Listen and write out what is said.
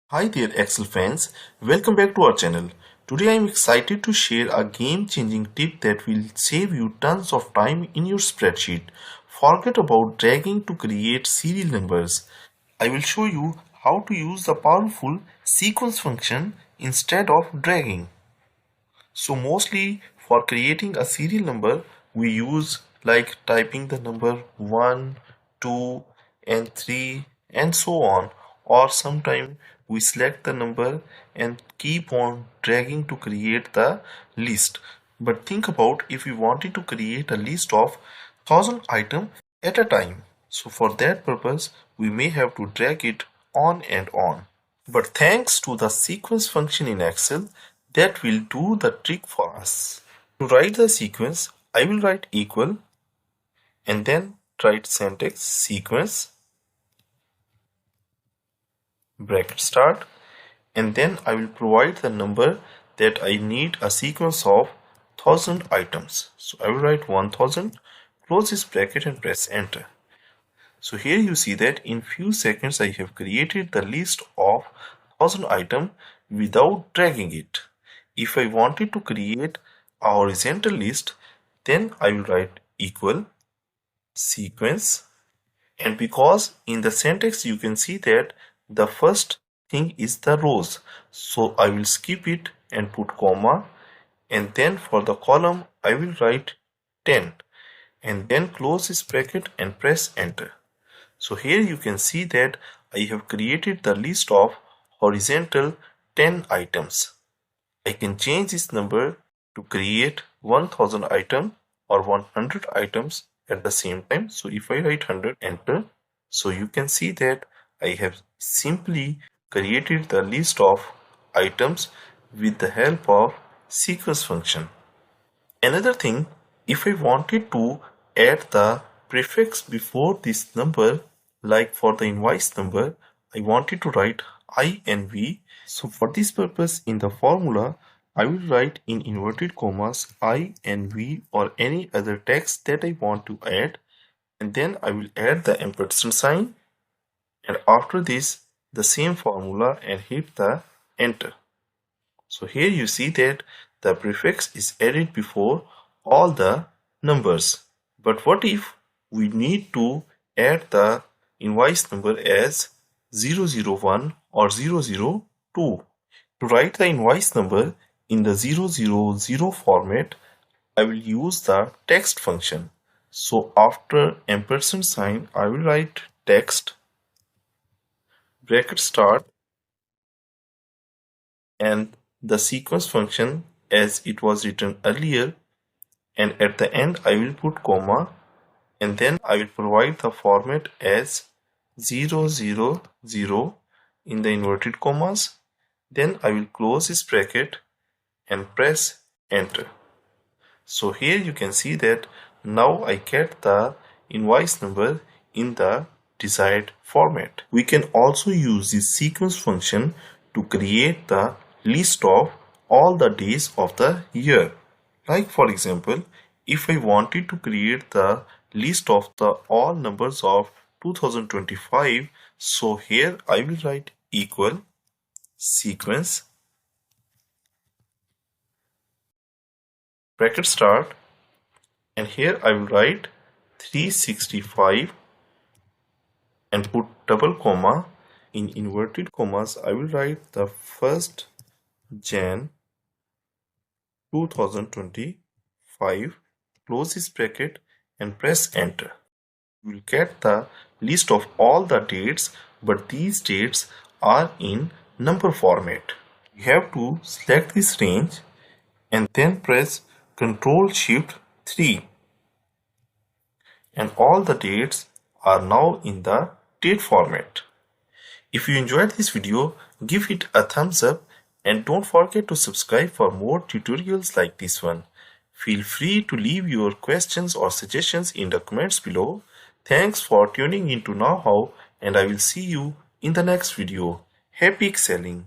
Hi there Excel fans, welcome back to our channel. Today I am excited to share a game-changing tip that will save you tons of time in your spreadsheet. Forget about dragging to create serial numbers. I will show you how to use the powerful sequence function instead of dragging. So mostly for creating a serial number we use like typing the number 1, 2 and 3 and so on, or sometime we select the number and keep on dragging to create the list. But think about if we wanted to create a list of 1000 items at a time. So for that purpose we may have to drag it on and on. But thanks to the sequence function in Excel, that will do the trick for us. To write the sequence, I will write equal and then write syntax sequence bracket start, and then I will provide the number that I need a sequence of 1000 items. So I will write 1000, close this bracket and press enter. So here you see that in few seconds I have created the list of 1000 items without dragging it. If I wanted to create a horizontal list, then I will write equal sequence, and because in the syntax you can see that the first thing is the rows, so I will skip it and put comma, and then for the column I will write 10 and then close this bracket and press enter. So here you can see that I have created the list of horizontal 10 items. I can change this number to create 1000 items or 100 items at the same time. So if I write 100, enter. So you can see that I have simply created the list of items with the help of sequence function. Another thing, if I wanted to add the prefix before this number, like for the invoice number, I wanted to write I and V. So for this purpose in the formula, I will write in inverted commas I and V or any other text that I want to add, and then I will add the ampersand sign, and after this the same formula and hit the enter. So here you see that the prefix is added before all the numbers. But what if we need to add the invoice number as 001 or 002? To write the invoice number in the 000 format, I will use the text function. So after ampersand sign, I will write text bracket start and the sequence function as it was written earlier, and at the end I will put comma, and then I will provide the format as 000 in the inverted commas. Then I will close this bracket and press enter. So here you can see that now I get the invoice number in the desired format. We can also use this sequence function to create the list of all the days of the year. Like for example, if I wanted to create the list of the all numbers of 2025, so here I will write equal sequence bracket start, and here I will write 365 and put double comma. In inverted commas I will write the 1st Jan 2025, close this bracket and press enter. You will get the list of all the dates, but these dates are in number format. You have to select this range and then press Ctrl Shift 3, and all the dates are now in the date format. If you enjoyed this video, give it a thumbs up and don't forget to subscribe for more tutorials like this one. Feel free to leave your questions or suggestions in the comments below. Thanks for tuning in to Know How, and I will see you in the next video. Happy excelling!